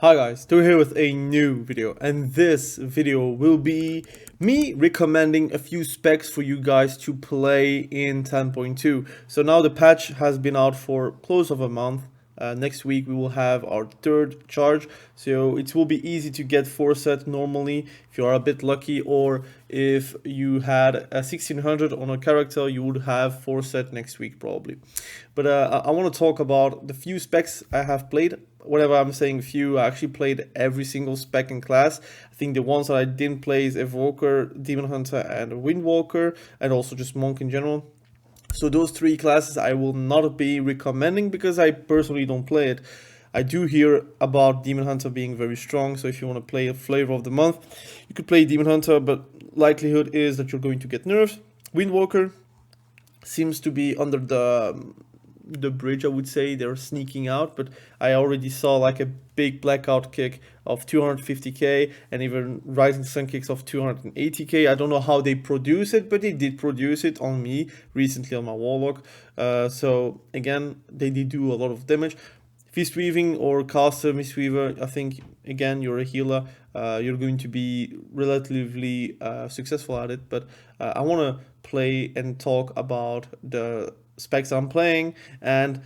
Hi guys, we're here with a new video, and this video will be me recommending a few specs for you guys to play in 10.2. So now the patch has been out for close of a month. Next week we will have our third charge, so it will be easy to get 4 set normally if you are a bit lucky, or if you had a 1600 on a character you would have 4 set next week probably. But I want to talk about the few specs I have played. Whenever I'm saying few, I actually played every single spec in class. I think the ones that I didn't play is Evoker, Demon Hunter, and Windwalker, and also just Monk in general. So those 3 classes I will not be recommending because I personally don't play it. I do hear about Demon Hunter being very strong, so if you want to play a flavor of the month, you could play Demon Hunter, but likelihood is that you're going to get nerfed. Windwalker seems to be under the bridge, I would say. They're sneaking out, but I already saw like a big blackout kick of 250k and even rising sun kicks of 280k. I don't know how they produce it, but they did produce it on me recently on my Warlock. So again, they did do a lot of damage. Fist weaving or caster mistweaver, I think again you're a healer, you're going to be relatively successful at it. But I want to play and talk about the specs I'm playing and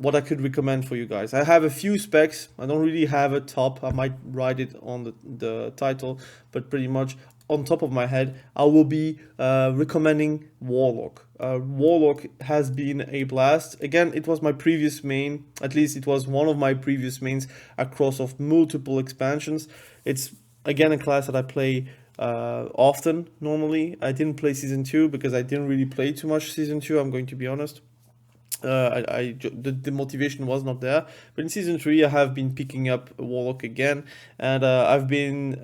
what I could recommend for you guys. I have a few specs. I don't really have a top. I might write it on the title, but pretty much on top of my head I will be recommending Warlock. Warlock has been a blast. Again, it was my previous main, at least it was one of my previous mains across of multiple expansions. It's again a class that I play often. Normally I didn't play season 2 because I didn't really play too much season 2, I'm going to be honest. The motivation was not there, but in season 3 I have been picking up Warlock again, and I've been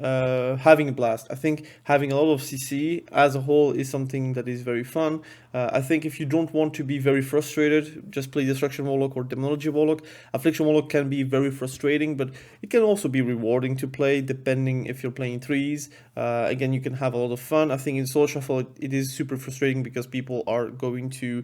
having a blast. I think having a lot of CC as a whole is something that is very fun. I think if you don't want to be very frustrated, just play Destruction Warlock or Demonology Warlock. Affliction Warlock can be very frustrating, but it can also be rewarding to play depending if you're playing 3s. Again, you can have a lot of fun. I think in Soul Shuffle it is super frustrating because people are going to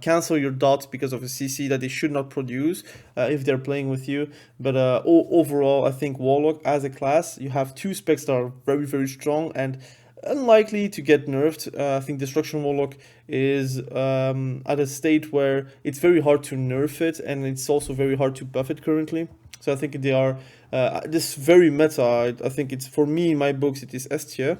cancel your dots because of a CC that they should not produce if they're playing with you. But overall, I think Warlock as a class, you have 2 specs that are very strong and unlikely to get nerfed. I think Destruction Warlock is at a state where it's very hard to nerf it, and it's also very hard to buff it currently. So I think they are this very meta. I think it's, for me in my books it is S tier,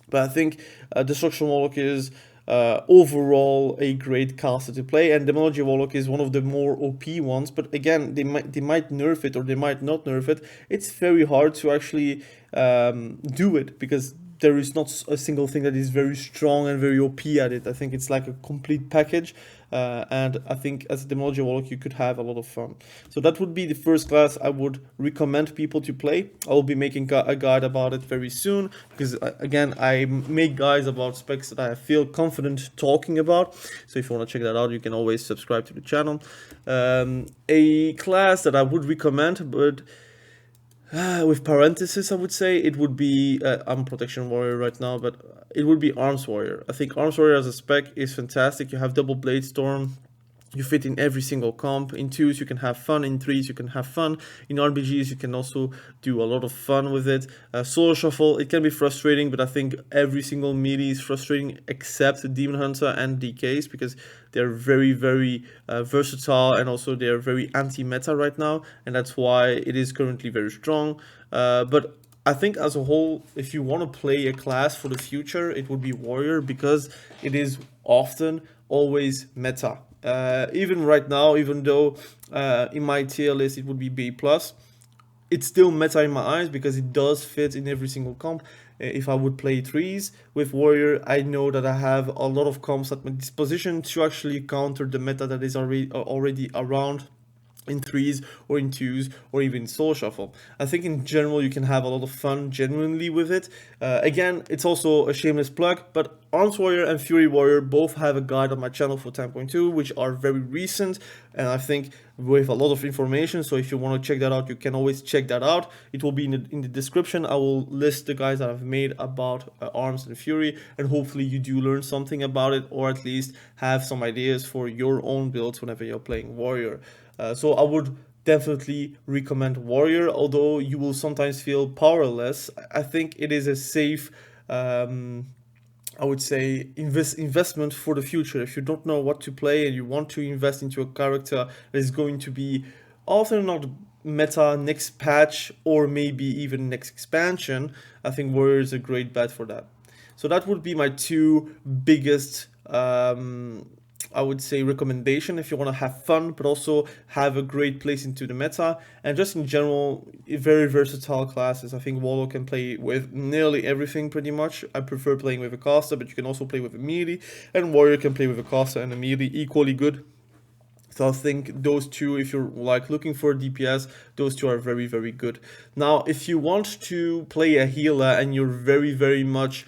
but I think Destruction Warlock is overall a great caster to play, and Demonology Warlock is one of the more OP ones. But again, they might nerf it or they might not nerf it. It's very hard to actually do it because there is not a single thing that is very strong and very OP at it. I think it's like a complete package, and I think as a Demonology Warlock you could have a lot of fun. So that would be the first class I would recommend people to play. I will be making a guide about it very soon because again, I make guides about specs that I feel confident talking about. So if you want to check that out, you can always subscribe to the channel. A class that I would recommend, but with parenthesis I would say, it would be I'm Protection Warrior right now, but it would be Arms Warrior. I think Arms Warrior as a spec is fantastic. You have double Blade Storm, you fit in every single comp. In 2s you can have fun, in 3s you can have fun, in RPGs you can also do a lot of fun with it. Soul Shuffle, it can be frustrating, but I think every single melee is frustrating except Demon Hunter and DKs because they're very versatile, and also they're very anti-meta right now, and that's why it is currently very strong. But I think as a whole, if you want to play a class for the future, it would be Warrior because it is often always meta. Even right now, even though in my tier list it would be B+, it's still meta in my eyes because it does fit in every single comp. If I would play 3s with Warrior, I know that I have a lot of comps at my disposition to actually counter the meta that is already around in 3s or in 2s or even Soul Shuffle. I think in general you can have a lot of fun genuinely with it. Again, it's also a shameless plug, but Arms Warrior and Fury Warrior both have a guide on my channel for 10.2, which are very recent, and I think with a lot of information. So if you want to check that out, you can always check that out. It will be in the description. I will list the guides that I've made about Arms and Fury, and hopefully you do learn something about it, or at least have some ideas for your own builds whenever you're playing Warrior. So I would definitely recommend warrior, although you will sometimes feel powerless. I think it is a safe, I would say, investment for the future. If you don't know what to play and you want to invest into a character that is going to be often not meta next patch or maybe even next expansion, I think warrior is a great bet for that. So that would be my two biggest, I would say, recommendation if you want to have fun but also have a great place into the meta, and just in general very versatile classes. I think Warlock can play with nearly everything pretty much. I prefer playing with a caster, but you can also play with a melee, and warrior can play with a caster and a melee equally good. So I think those two, if you're like looking for DPS, those two are very, very good. Now, if you want to play a healer and you're very, very much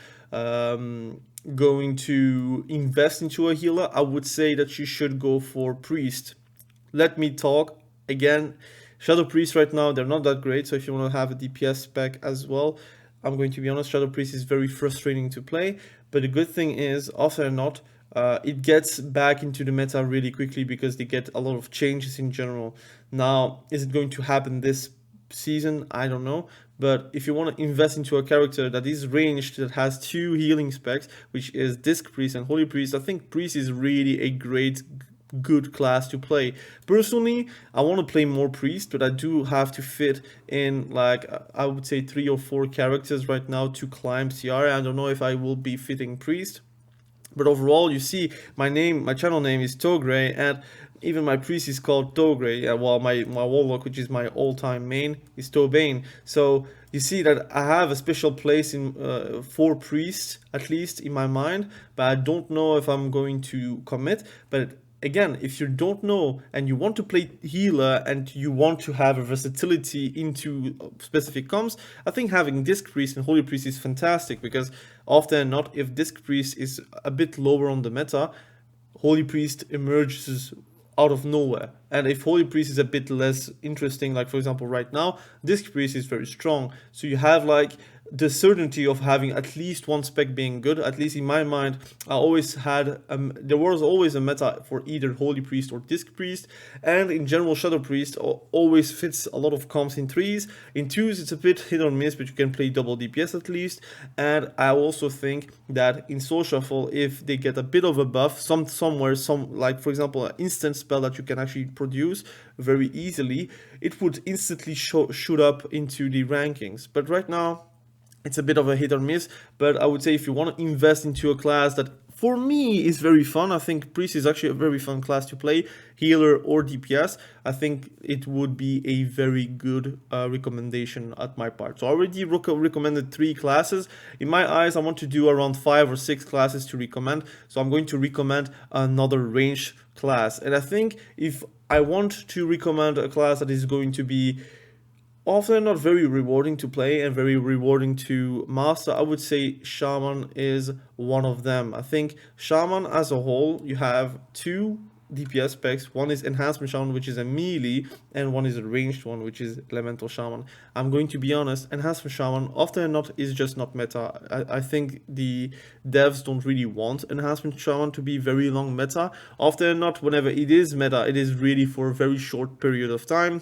going to invest into a healer, I would say that you should go for priest. Let me talk again. Shadow priest right now, they're not that great. So if you want to have a DPS spec as well, I'm going to be honest, Shadow priest is very frustrating to play. But the good thing is, often or not, it gets back into the meta really quickly because they get a lot of changes in general. Now, is it going to happen this season? I don't know. But if you want to invest into a character that is ranged, that has two healing specs, which is Disc Priest and Holy Priest, I think Priest is really a great, good class to play. Personally, I want to play more Priest, but I do have to fit in, like, I would say 3 or 4 characters right now to climb CR. I don't know if I will be fitting Priest. But overall, you see, my channel name is Togray, and even my priest is called Togray, while my Warlock, which is my all-time main, is Tobane. So you see that I have a special place in for priests, at least in my mind, but I don't know if I'm going to commit. But again, if you don't know and you want to play healer and you want to have a versatility into specific comps, I think having Disc Priest and Holy Priest is fantastic, because often not, if Disc Priest is a bit lower on the meta, Holy Priest emerges out of nowhere. And if Holy Priest is a bit less interesting, like for example right now, Disc Priest is very strong. So you have like the certainty of having at least one spec being good. At least in my mind, I always had, there was always a meta for either Holy Priest or Disc Priest, and in general Shadow Priest always fits a lot of comps in 3s. In 2s it's a bit hit or miss, but you can play double DPS at least. And I also think that in Soul Shuffle, if they get a bit of a buff, somewhere, like for example an instant spell that you can actually produce very easily, it would instantly shoot up into the rankings. But right now, it's a bit of a hit or miss. But I would say if you want to invest into a class that for me is very fun, I think Priest is actually a very fun class to play, healer or DPS. I think it would be a very good recommendation at my part. So I already recommended 3 classes. In my eyes, I want to do around 5 or 6 classes to recommend. So I'm going to recommend another range class. And I think if I want to recommend a class that is going to be often not very rewarding to play and very rewarding to master, I would say Shaman is one of them. I think Shaman as a whole, you have 2 DPS specs. One is Enhancement Shaman, which is a melee, and one is a ranged one, which is Elemental Shaman. I'm going to be honest, Enhancement Shaman often not is just not meta. I think the devs don't really want Enhancement Shaman to be very long meta. Often not, whenever it is meta, it is really for a very short period of time.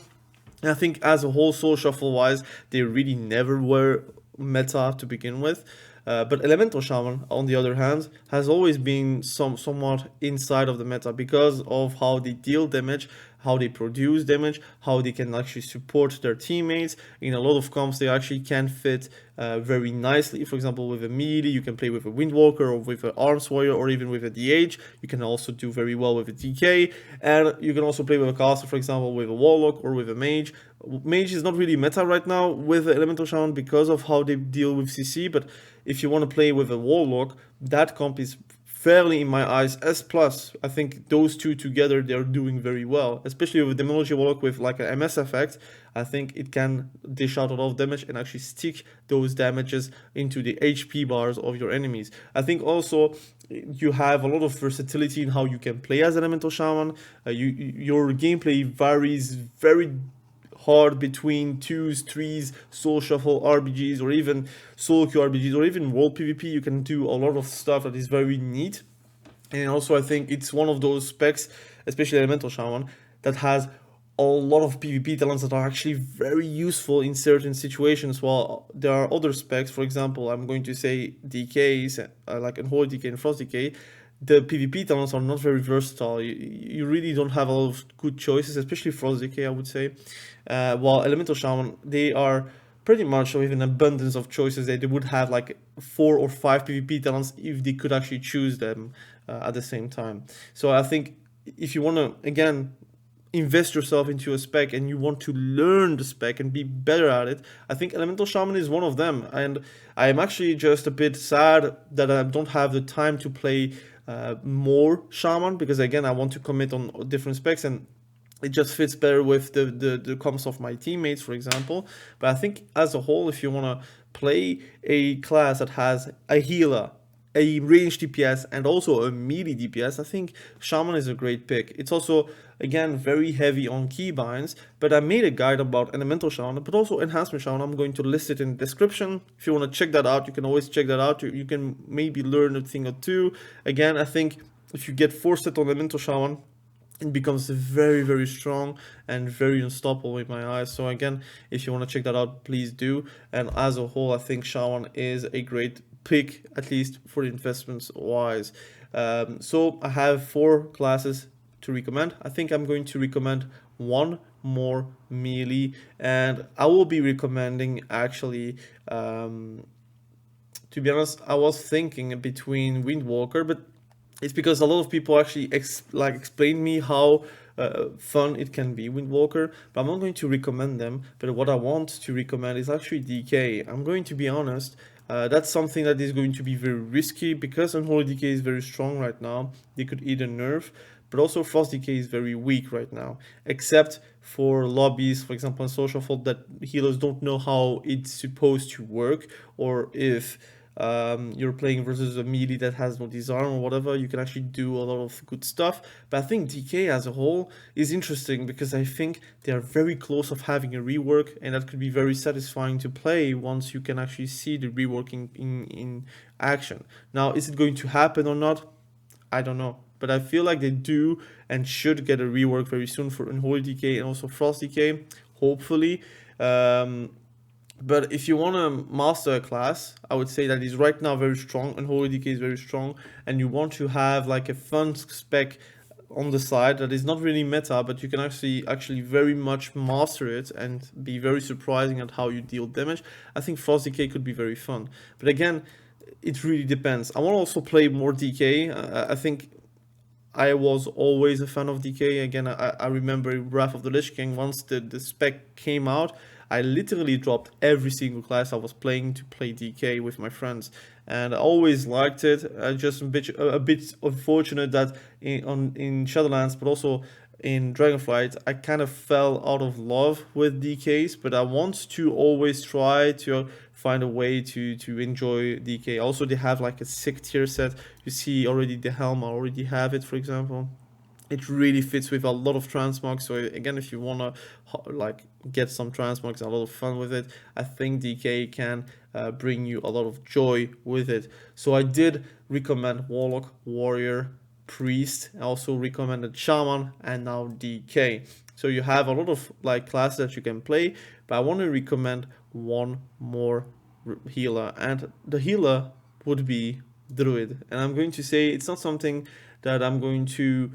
And I think as a whole, Soul Shuffle wise, they really never were meta to begin with. But Elemental Shaman, on the other hand, has always been somewhat inside of the meta because of how they deal damage, how they produce damage, how they can actually support their teammates. In a lot of comps, they actually can fit very nicely. For example, with a melee, you can play with a windwalker or with an arms warrior or even with a DH. You can also do very well with a DK, and you can also play with a caster, for example, with a Warlock or with a mage. Mage is not really meta right now with Elemental Shaman because of how they deal with CC, but if you want to play with a Warlock, that comp is fairly, in my eyes, S+. I think those two together, they're doing very well, especially with Demonology Warlock with like an MS effect. I think it can dish out a lot of damage and actually stick those damages into the HP bars of your enemies. I think also you have a lot of versatility in how you can play as Elemental Shaman. Your gameplay varies very hard between 2s, 3s, Soul Shuffle RBGs, or even Solo Queue RBGs, or even World PvP. You can do a lot of stuff that is very neat. And also I think it's one of those specs, especially Elemental Shaman, that has a lot of PvP talents that are actually very useful in certain situations, while there are other specs. For example, I'm going to say DKs, like Unholy DK and Frost DK. The PvP talents are not very versatile. You really don't have a lot of good choices, especially Frost DK, I would say. While Elemental Shaman, they are pretty much with an abundance of choices. They would have like 4 or 5 PvP talents if they could actually choose them at the same time. So I think if you want to, again, invest yourself into a spec and you want to learn the spec and be better at it, I think Elemental Shaman is one of them. And I am actually just a bit sad that I don't have the time to play more Shaman, because again, I want to commit on different specs, and it just fits better with the comps of my teammates, for example. But I think as a whole, if you want to play a class that has a healer, a range DPS, and also a melee DPS, I think Shaman is a great pick. It's also, again, very heavy on keybinds, but I made a guide about Elemental Shaman, but also Enhancement Shaman. I'm going to list it in the description. If you want to check that out, you can always check that out. You can maybe learn a thing or two. Again, I think if you get 4-set on Elemental Shaman, it becomes very, very strong and very unstoppable in my eyes. So again, if you want to check that out, please do. And as a whole, I think Shaman is a great pick, at least for investments wise. So I have 4 classes to recommend. I think I'm going to recommend one more melee, and I will be recommending actually, to be honest, I was thinking between Windwalker, but it's because a lot of people actually explain me how fun it can be, Windwalker, but I'm not going to recommend them. But what I want to recommend is actually DK. I'm going to be honest, that's something that is going to be very risky, because Unholy DK is very strong right now. They could either nerf, but also Frost DK is very weak right now, except for lobbies, for example, in Social Fault, that healers don't know how it's supposed to work, or if you're playing versus a melee that has no disarm or whatever, you can actually do a lot of good stuff. But I think DK as a whole is interesting, because I think they are very close of having a rework, and that could be very satisfying to play once you can actually see the rework in action. Now, is it going to happen or not? I don't know. But I feel like they do and should get a rework very soon for Unholy DK and also Frost DK, hopefully. But if you want to master a class, I would say that is right now very strong, and Unholy DK is very strong, and you want to have like a fun spec on the side that is not really meta, but you can actually very much master it and be very surprising at how you deal damage, I think Frost DK could be very fun. But again, it really depends. I want to also play more DK. I think I was always a fan of DK. Again, I remember Wrath of the Lich King, once the spec came out, I literally dropped every single class I was playing to play DK with my friends, and I always liked it. Just a bit unfortunate that in Shadowlands, but also in Dragonflight, I kind of fell out of love with DKs, but I want to always try to find a way to enjoy DK. Also, they have like a sick tier set. You see already the helm, I already have it, for example. It really fits with a lot of transmogs. So again, if you want to like get some transmogs and a lot of fun with it, I think DK can bring you a lot of joy with it. So I did recommend Warlock, Warrior, Priest. I also recommended Shaman, and now DK. So you have a lot of like classes that you can play, but I want to recommend one more healer, and the healer would be Druid. And I'm going to say it's not something that I'm going to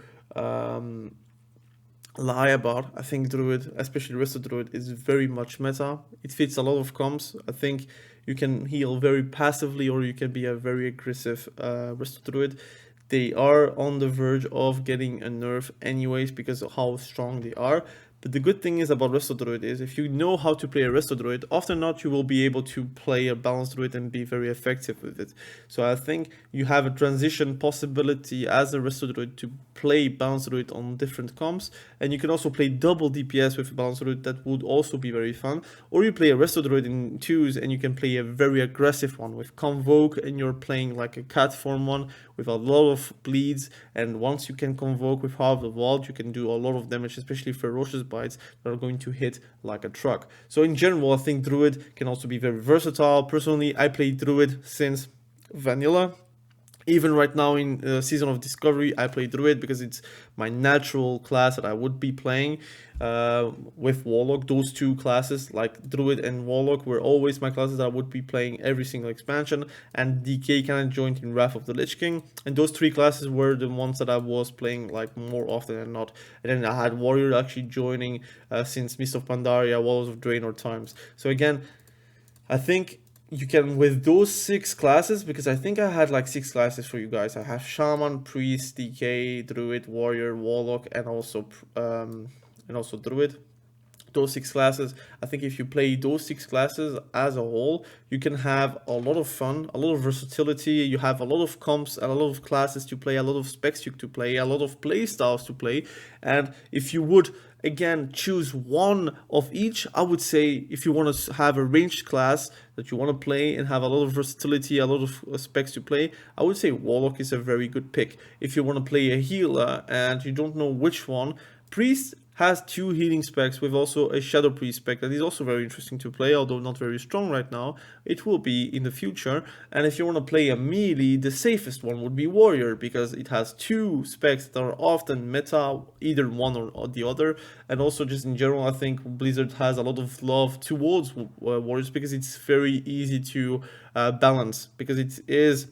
lie about. I think Druid, especially Resto Druid, is very much meta. It fits a lot of comps. I think you can heal very passively, or you can be a very aggressive Resto Druid. They are on the verge of getting a nerf anyways, because of how strong they are. But the good thing is about Resto Druid is, if you know how to play a Resto Druid, often not you will be able to play a balanced Druid and be very effective with it. So I think you have a transition possibility as a Resto Druid to play balanced Druid on different comps, and you can also play double DPS with a balanced Druid. That would also be very fun. Or you play a Resto Druid in twos, and you can play a very aggressive one with Convoke, and you're playing like a cat form one with a lot of bleeds, and once you can Convoke with half the vault, you can do a lot of damage, especially ferocious bites that are going to hit like a truck. So in general, I think Druid can also be very versatile. Personally, I play Druid since vanilla. Even right now in Season of Discovery, I play Druid because it's my natural class that I would be playing with Warlock. Those two classes, like Druid and Warlock, were always my classes that I would be playing every single expansion, and DK kind of joined in Wrath of the Lich King. And those three classes were the ones that I was playing like more often than not. And then I had Warrior actually joining since Mist of Pandaria, Walls of Draenor times. So again, I think you can, with those 6 classes, because I think I had like 6 classes for you guys. I have Shaman, Priest, DK, Druid, Warrior, Warlock, and also Druid. Those 6 classes, I think if you play those 6 classes as a whole, you can have a lot of fun, a lot of versatility. You have a lot of comps, a lot of classes to play, a lot of specs to play, a lot of play styles to play. And if you would again choose one of each, I would say if you want to have a ranged class that you want to play and have a lot of versatility, a lot of specs to play, I would say Warlock is a very good pick. If you want to play a healer and you don't know which one, Priest has 2 healing specs with also a Shadow Priest spec that is also very interesting to play, although not very strong right now. It will be in the future. And if you want to play a melee, the safest one would be Warrior, because it has 2 specs that are often meta, either one or the other. And also just in general, I think Blizzard has a lot of love towards Warriors because it's very easy to balance, because it is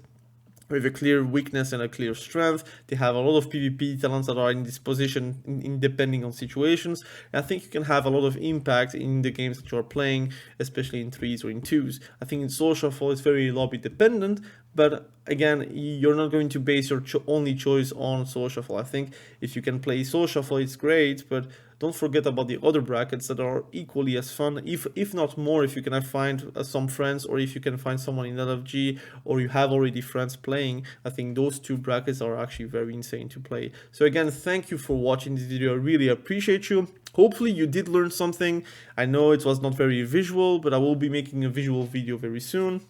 with a clear weakness and a clear strength. They have a lot of PvP talents that are in this position depending on situations. And I think you can have a lot of impact in the games that you are playing, especially in 3s or in 2s. I think in Social Fall it's very lobby dependent, but again, you're not going to base your only choice on Social Fall. I think if you can play Social Fall, it's great, but don't forget about the other brackets that are equally as fun, if not more, if you can find some friends, or if you can find someone in LFG, or you have already friends playing. I think those 2 brackets are actually very insane to play. So again, thank you for watching this video. I really appreciate you. Hopefully you did learn something. I know it was not very visual, but I will be making a visual video very soon.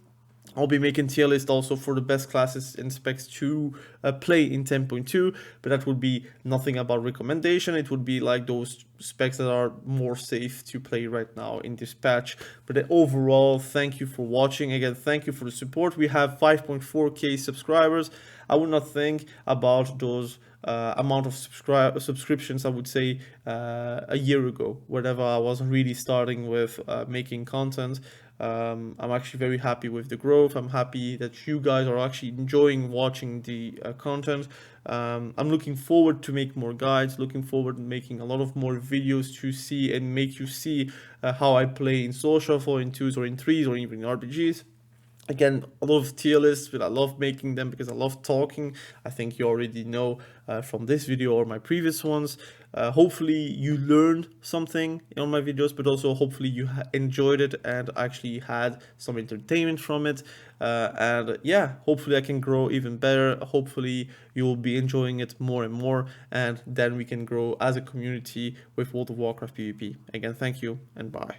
I'll be making tier list also for the best classes and specs to play in 10.2, but that would be nothing about recommendation. It would be like those specs that are more safe to play right now in this patch. But overall, thank you for watching. Again, thank you for the support. We have 5.4k subscribers. I would not think about those amount of subscriptions, I would say, a year ago, whenever I was really starting with making content. I'm actually very happy with the growth. I'm happy that you guys are actually enjoying watching the content. I'm looking forward to make more guides, looking forward to making a lot of more videos to see and make you see how I play in social, or in 2s or in 3s or even in RPGs. Again, a lot of tier lists, but I love making them because I love talking. I think you already know from this video or my previous ones. Hopefully you learned something on my videos, but also hopefully you enjoyed it and actually had some entertainment from it. And yeah, hopefully I can grow even better. Hopefully you will be enjoying it more and more, and then we can grow as a community with World of Warcraft PvP. Again, thank you and bye.